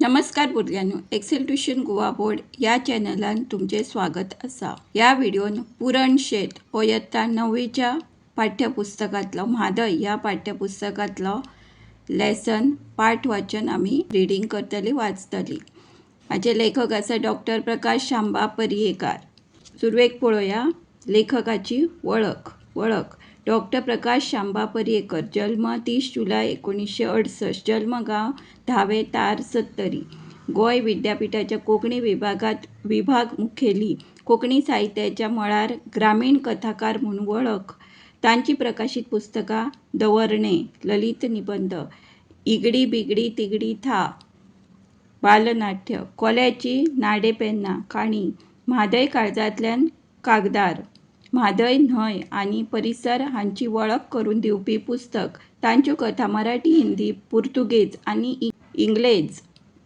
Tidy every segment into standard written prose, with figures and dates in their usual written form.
नमस्कार भुरग्यांनो, Excel tuition Goa board या चॅनलान तुमचे स्वागत असा। या व्हिडिओन पुरण शेत हो इयत्ता 9वीच्या पाठ्यपुस्तकातलो म्हादय या पाठ्यपुस्तकातलो लेसन पाठ वाचन आम्ही रीडिंग करतली वाचतली। माझे लेखक आसा डॉक्टर प्रकाश शांबा पर्येकार। सुरवेक पळोवया लेखकाची वळख। डॉक्टर प्रकाश शांबा पर्येकर, जन्म 30 जुलै 1968, जन्मगाव धावे तार सत्तरी, गोय विद्यापीठाच्या कोंकणी विभागात विभाग मुखेली। कोंकणी साहित्याच्या मळार ग्रामीण कथाकार म्हणून वळख। तांची प्रकाशित पुस्तकां दवरणे, ललित निबंध, इगडी बिगडी तिगडी था, बालनाट्य, कोल्याची नाडे पेन्ना, काणी, म्हादय काळजांतल्यान कागदार, म्हादय न्हंय आनी परिसर हांची वळख करून दिवपी पुस्तक। तांच्यो कथा मराठी, हिंदी, पुर्तुगेज आनी इंग्लेज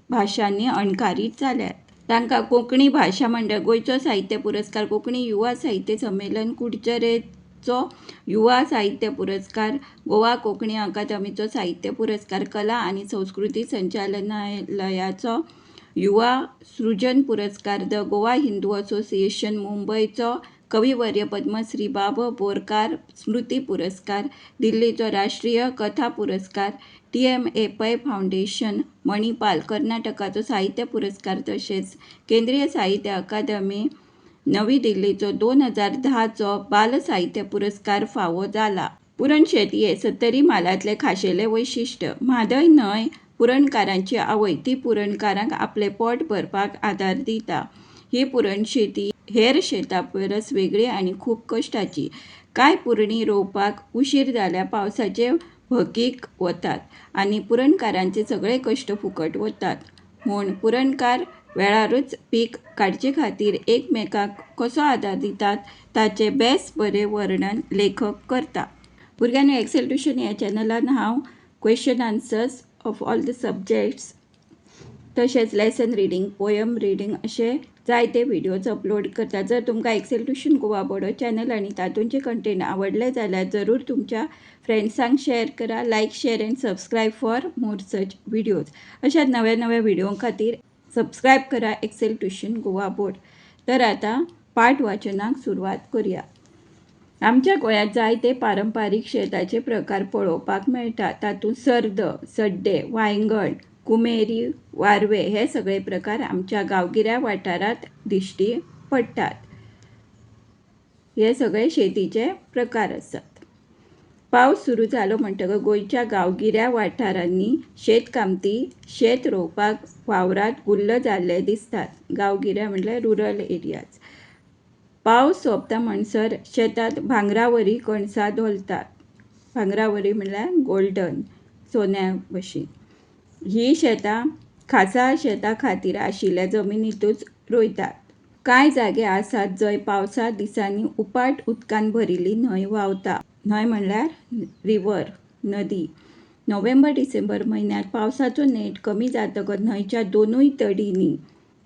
भाशांनी अणकारीत जाल्यात। तांकां कोंकणी भाशा मंडळ गोंयचो साहित्य पुरस्कार, कोंकणी युवा साहित्य संमेलन कुडचरेंचो युवा साहित्य पुरस्कार, गोवा कोंकणी अकादमीचो साहित्य पुरस्कार, कला आनी संस्कृती संचालनालयाचो युवा सृजन पुरस्कार, द गोवा हिंदू असोसिएशन मुंबयचो कविवर्य पद्मश्री बाब बोरकार स्मृती पुरस्कार, दिल्लीचो राष्ट्रीय कथा पुरस्कार, TMA पै फाउंडेशन मणिपाल कर्नाटकाचो साहित्य पुरस्कार, तशेंच केंद्रीय साहित्य अकादमी नवी दिल्लीचो 2010चो बाल साहित्य पुरस्कार फावो जाला। पुरण शेत हे सत्तरी म्हालांतले खाशेले वैशिश्ट्य। म्हादय न्हंय पुरणकारांची आवय, ती पुरणकारांक आपले पोट भरपाक आदार दिता। ही पुरण शेती हेर शेतां परस वेगळी आनी खूब कश्टाची। कांय पुरणी रोवपाक उशीर जाल्यार पावसाचे भकीक वतात आनी पुरणकारांचे सगळे कश्ट फुकट वतात। म्हूण पुरणकार वेळारूच पीक काडचे खातीर एकमेकांक कसो आदार दितात ताचे बेस बरे वर्णन लेखक करता। भुरग्यांनी एक्सेल ट्युशन ह्या चॅनलान हांव question answers of all the subjects तशेंच लेसन रिडींग, पोयम रिडींग असे जायते व्हिडिओज अपलोड करता। जर तुमकां excel tuition Goa board channel आनी तातूंचे कंटेंट आवडले जाल्यार जरूर तुमच्या फ्रेंड्सांक शेअर करा। Like, share and subscribe for more such videos. अशाच नव्या व्हिडिओ खातीर सबस्क्राईब करा एक्सेल ट्युशन गोवा बोर्ड। तर आता पाठ वाचनाक सुरवात करूया। आमच्या गोंयांत जायते पारंपारीक शेताचे प्रकार पळोवपाक मेळटा। तातूंत सर्द, सड्डे, वांयगण, कुमेरी, वारवे हे सगळे प्रकार आमच्या गांवगिऱ्या वाठारांत दिश्टी पडटात। हे सगळे शेतीचे प्रकार आसात। पावस सुरू जालो म्हणटकच गोंयच्या गांवगिऱ्या वाठारांनी शेतकामती शेत रोवपाक वावरांत गुल्ल जाल्ले दिसतात। गांवगिऱ्या म्हणल्यार रुरल एरियाज। पावस सोंपता म्हणसर शेतांत भांगरावरी कणसां धोलतात। भांगरावरी म्हणल्यार गोल्डन, सोन्या भशेन। ही शेतां खासा शेतां खातीर आशिल्ल्या जमनींतूच रोयतात। कांय जागे आसात जंय पावसा दिसांनी उपाट उदकान भरिल्ली न्हंय व्हांवता। न्हंय म्हणल्यार रिवर, नदी। नोव्हेंबर-डिसेंबर म्हयन्यांत पावसाचो नेट कमी जातकच न्हंयच्या दोनूय तडींनी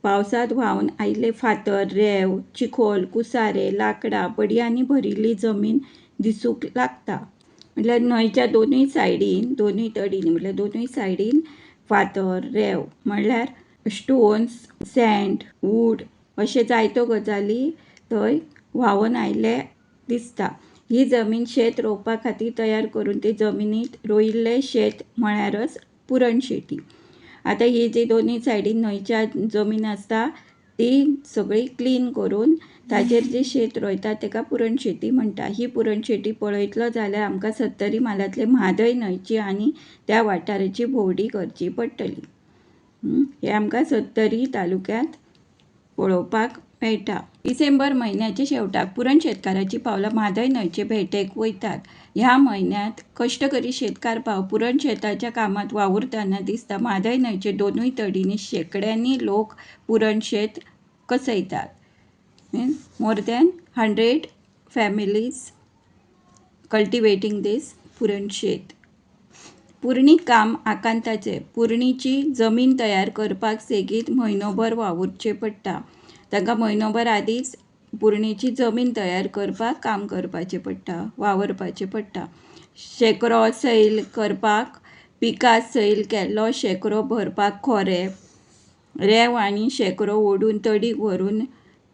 पावसांत व्हांवन आयिल्ले फातर, रेंव, चिखोल, कुसारे, लाकडां, बडयांनी भरिल्ली जमीन दिसूंक लागता। म्हणल्यार न्हंयच्या दोनूय सायडीन, दोनूय तडींनी म्हणल्यार दोनूय सायडीन फातर, रेंव म्हणल्यार स्टोन्स, सँड, वूड अशे जायत्यो गजाली थंय व्हांवून आयिल्ले दिसता। ही जमीन शेत रोवपा खातीर तयार करून ते जमनींत रोयिल्लें शेत म्हळ्यारच पुरण शेती। आता ही जी दोनूय सायडीन न्हंयच्या जमीन आसता ती सगळी क्लीन करून ताचेर जे शेत रोयतात ताका पुरण शेती म्हणटा। ही पुरण शेती पळयतलो जाल्यार आमकां सत्तरी म्हालांतले म्हादय न्हंयची आनी त्या वाठाराची भोंवडी करची पडटली। हे आमकां सत्तरी तालुक्यांत पळोवपाक मेळटा। डिसेंबर म्हयन्याच्या शेवटाक पुरण शेतकाराची पावलां म्हादय न्हंयचे भेटेक वयतात। ह्या म्हयन्यांत कश्टकरी शेतकार भाव पुरण शेताच्या कामांत वावुरताना दिसता। म्हादय न्हंयचे दोनूय तडींनी शेकड्यांनी लोक पुरण शेत कसयतात। मोर दॅन 100 फॅमिलीज कल्टिवेटिंग दीस पुरण शेत। पुरणी काम आकांताचे। पुरणीची जमीन तयार करपाक सेगीत म्हयनोभर वावुरचें पडटा। तांकां म्हयनोभर आदींच पुरणीची जमीन तयार करपाक काम करपाचें पडटा, वावरपाचें पडटा। शेकरो सैल करपाक पिकास सैल केल्लो शेकरो भरपाक खोरें, रेंव आनी शेकरो ओडून तडीक व्हरून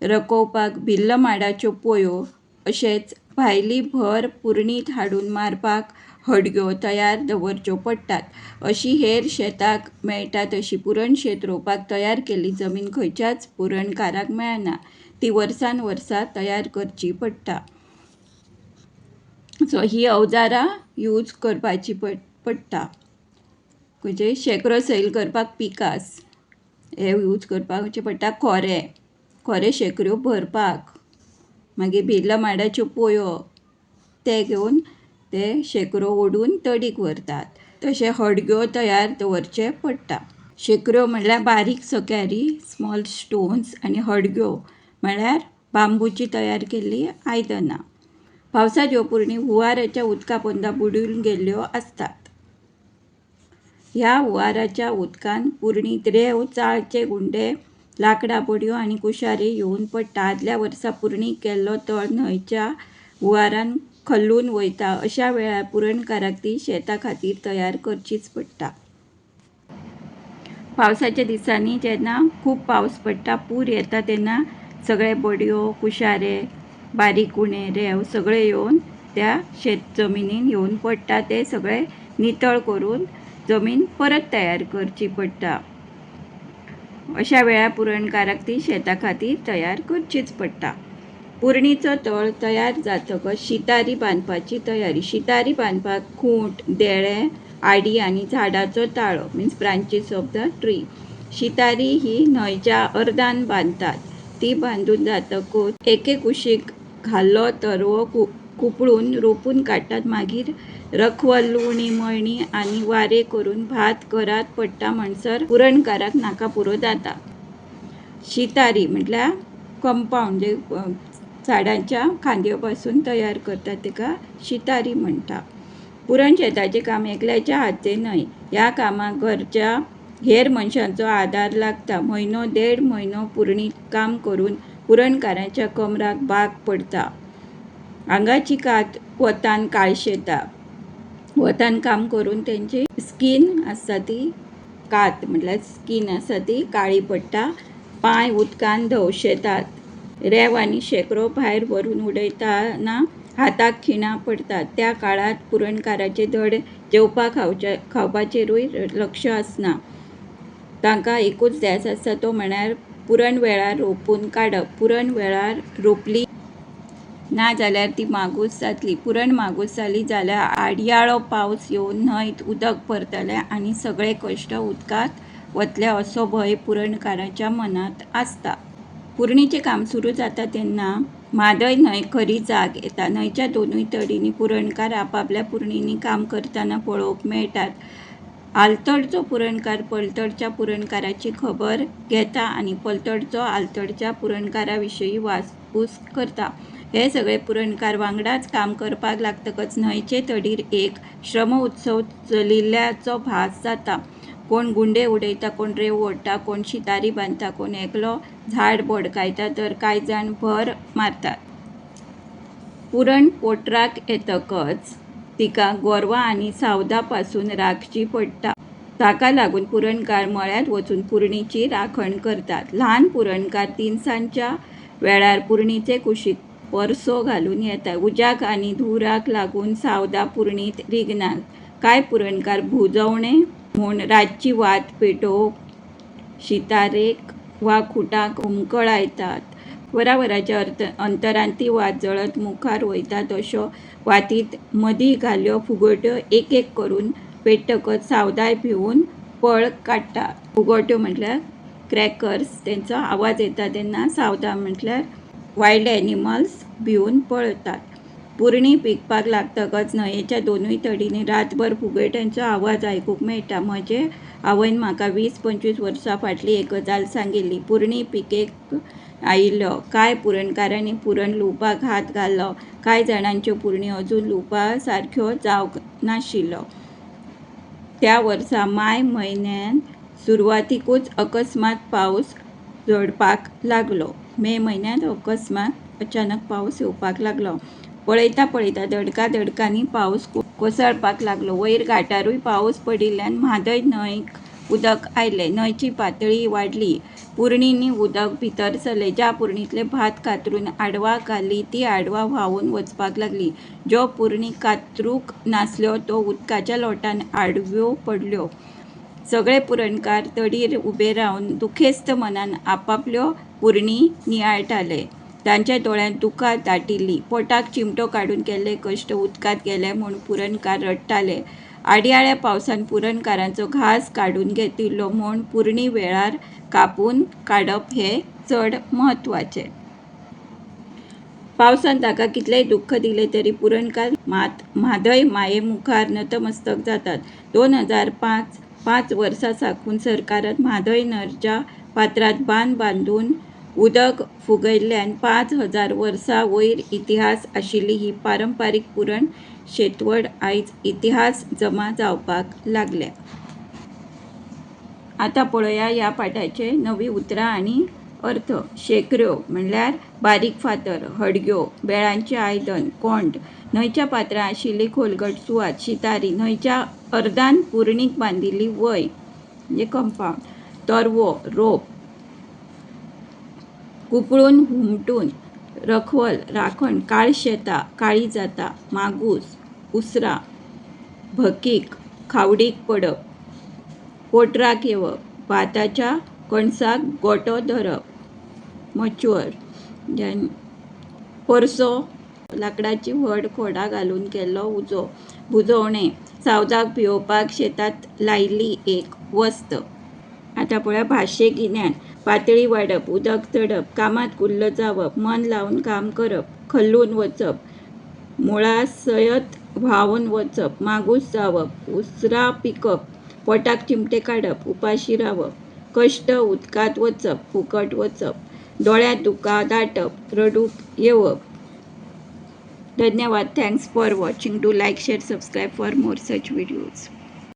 रकोवपाक भिल्ल माडाच्यो पोयो, अशेंच भायली भर पुरणीत हाडून मारपाक हडग्यो तयार दवरच्यो पडटात. अशी हेर शेताक मेळटा तशी पुरण शेत रोवपाक तयार केल्ली जमीन खंयच्याच पुरणकाराक मेळना. ती वर्सान वर्सा तयार करची पडटा. सो ही अवजारां यूज करपाची पडटा. म्हणजे शेकरो सैल करपाक पिकास हे यूज करपाचे पडटा. खोरे शेकऱ्यो भरपाक, मागीर भिल्ल माडाच्यो पोयो ते घेवन ते शेकरो ओडून तडीक व्हरतात. तशें हडग्यो तयार दवरचे पडटा. शेकऱ्यो म्हणल्यार बारीक सक्यारी स्मॉल स्टोन्स आनी हडग्यो म्हणल्यार बांबूची तयार केल्ली आयदनां. पावसात ह्यो पुरणी हुंवाराच्या उदका पोंदा बुडून गेल्ल्यो आसतात. ह्या हुंवाराच्या उदकान पुरणीत रेंव, चाळचे गुंडे, लांकडां, बडयो आनी कुशारी येवन पडटा. आदल्या वर्सा पुरणीक केल्लो तळ न्हंयच्या हुंवारान खल्लून वयता. अशा वेळार पुरणकाराक ती शेता खातीर तयार करचीच पडटा. पावसाच्या दिसांनी जेन्ना खूब पावस पडटा, पूर येता तेन्ना सगळे बडयो, कुशारे, बारीक उणे रेंव सगळे येवन त्या शेत जमिनीन येवन पडटा. ते सगळे नितळ करून जमीन परत तयार करची पडटा. अशा वेळार पुरणकाराक ती शेता खातीर तयार करचीच पडटा. पुरणीचो तळ तयार जातकच शितारी बांदपाची तयारी. शितारी बांदपाक खूंट, देळे, आडी आनी झाडाचो ताळो means branches of the tree. शितारी ही न्हंयच्या अर्दान बांदतात. ती बांदून जातकच एके कुशीक घाल्लो तरवो कुपळून रोपून काडटात. मागीर रखवल, लुवणी, मळणी आनी वारे करून भात घरात पडटा म्हणसर पुरणकाराक नाका पुरो जाता. शितारी म्हटल्यार कंपाऊंड जे झाडांच्या खांदयो पासून तयार करतात तेका शितारी म्हणटा. पुरण शेताचें काम एकल्याच्या हातचें न्हय. ह्या कामाक घरच्या हेर मनशांचो आदार लागता. म्हयनो देड म्हयनो पुरणीत काम करून पुरणकाराच्या कमराक बाग पडटा. आंगाची कात वतान काळशेता. वतान काम करून तेंची स्कीन आसता ती कात म्हटल्यार स्कीन आसा ती काळी पडटा. पांय उदकान धवशेतात. रेंव आनी शेकरो भायर व्हरून उडयतना हाताक खिणां पडटात. त्या काळात पुरणकाराचे धड जेवपा खावपाचेरूय लक्ष आसना. तांकां एकूच ध्यास आसता तो म्हळ्यार पुरण वेळार रोपून काडप. पुरण वेळार रोपली ना जाल्यार ती मागूस जातली. पुरण मागूस जाली जाल्यार आडयाळो पावस येवन न्हंयत उदक भरतलें आनी सगळे कश्ट उदकांत वतले असो भंय पुरणकाराच्या मनांत आसता. पुरणीचें काम सुरू जाता तेन्ना म्हादय न्हंय खरी जाग येता. न्हंयच्या दोनूय तडींनी पुरणकार आपापल्या पुरणींनी काम करतना पळोवंक मेळटात. आलतडचो पुरणकार पलतडच्या पुरणकाराची खबर घेता आनी पलतडचो आलतडच्या पुरणकारा विशयी वासपूस करता. हे सगळे पुरणकार वांगडाच काम करपाक लागतकच न्हंयचे तडीर एक श्रम उत्सव चलिल्ल्याचो भास जाता. कोण गुंडे उडयता, कोण रेंव ओडटा, कोण शितारी बांदता, कोण एकलो झाड बोडकायता तर कांय जाण भर मारतात. पुरण पोटराक येतकच तिका गोरवां आनी सावदा पासून राखची पडटा. ताका लागून पुरणकार मळ्यात वचून पुरणीची राखण करतात. ल्हान पुरणकार तिनसांजच्या वेळार पुरणीचे कुशीक परसो घालून येतात. उज्याक आनी धुवराक लागून सावदा पुरणीत रिगनात. कांय पुरणकार भुजवणे म्हूण रातची वात पेटोवंक शितारेक वा खुटाक हुमकळायतात. वरावराच्या अंतरान ती वात जळत मुखार वयता. तश्यो वातींत मदीं घाल्यो फुगट्यो एक एक करून पेटतकच सावदाय भिवून पळ काडटा. फुगट्यो म्हटल्यार क्रॅकर्स, तेंचो आवाज येता तेन्ना सावदा म्हटल्यार वायल्ड एनिमल्स भिवून पळतात. पुरणी पिकपाक लागतकच न्हंयेच्या दोनूय तडींनी रातभर फुगट्यांचो आवाज आयकूंक मेळटा. म्हजे आवयन म्हाका 20-25 वर्सां फाटली एक गजाल सांगिल्ली. पुरणी पिकेक आयिल्ल्यो कांय पुरणकारांनी पुरण लुवपाक हात घालो. कांय जाणांच्यो पुरणी अजून लुवपा सारक्यो जावंक नाशिल्ल्यो. त्या वर्सा माय म्हयन्यान सुरवातीकूच अकस्मात पावस झडपाक लागलो. मे म्हयन्यांत अकस्मात अचानक पावस येवपाक लागलो. पळयता पळयता दडकांनी पावस कोसळपाक लागलो. वयर घाटारूय पावस पडिल्ल्यान म्हादय न्हंयक उदक आयले, न्हंयची पातळी वाडली, पुरणींनी उदक भितर सरले. ज्या पुरणींतले भात कातरून आडवा घाली ती आडवा व्हांवून वचपाक लागली. ज्यो पुरणी कातरूंक नासल्यो त्यो उदकाच्या लोटान आडव्यो पडल्यो. सगळे पुरणकार तडीर उबे रावन दुखेस्त मनान आपापल्यो पुरणी नियाळटाले. तांच्या दोळ्यांत दुकां दाटिल्लीं. पोटाक चिमटो काडून केल्ले कश्ट उदकांत गेले म्हूण पुरणकार रडटाले. आडयाळ्या पावसान पुरणकारांचो घास काडून घेतिल्लो म्हूण पुरणी वेळार कापून काडप हें चड म्हत्वाचें. पावसान ताका कितलेंय दुख्ख दिलें तरी पुरणकार म्हादय माये मुखार नतमस्तक जातात. 2005 वर्सा साकून सरकारान म्हादय न्हंयच्या फातराक बांद बांदून उदक फुगयल्ल्यान 5000 वर्सां वयर इतिहास आशिल्ली ही पारंपारीक पुरण शेतवड आयज इतिहास जमा जावपाक लागल्या. आतां पळोवया ह्या पाठाचे नवी उतरां आनी अर्थ. शेकऱ्यो म्हणल्यार बारीक फातर, हडग्यो, बेळांचें आयदन, कोंड. न्हंयच्या फातराक आशिल्ली खोलगट सुवात, शितारी. न्हंयच्या अर्दान पुरणीक बांदिल्ली वय म्हणजे कंपाऊंड. तरवो, रोप. कुपळून हुमटून, रखवल, राखण. काळ शेतां, काळी जाता. मागूस, उसरा. भकीक, खावडीक पडप. पोटराक येवप, भाताच्या कणसाक गोटो धरप. मच्वर. परसो, लाकडाची व्हड खोडां घालून केल्लो उजो. बुजोवणें, सावजाक भिवपाक शेतांत लायिल्ली एक वस्त. आतां पळोवया भाशेक गिन्यान. पातळी वाडप, उदक चडप, कामांत कुल्ल जावप, मन लावन काम करप. खल्लून वचप, मुळासयत व्हांवून वचप. मागूस जावप, उसरा पिकप. पोटाक चिमटे काडप, उपाशी रावप. कश्ट, उदकांत वचप, फुकट वचप. दोळ्यांत दुकां दाटप, रडूंक येवप. धन्यवाद. Thanks for watching. Do like, share, subscribe for more such videos.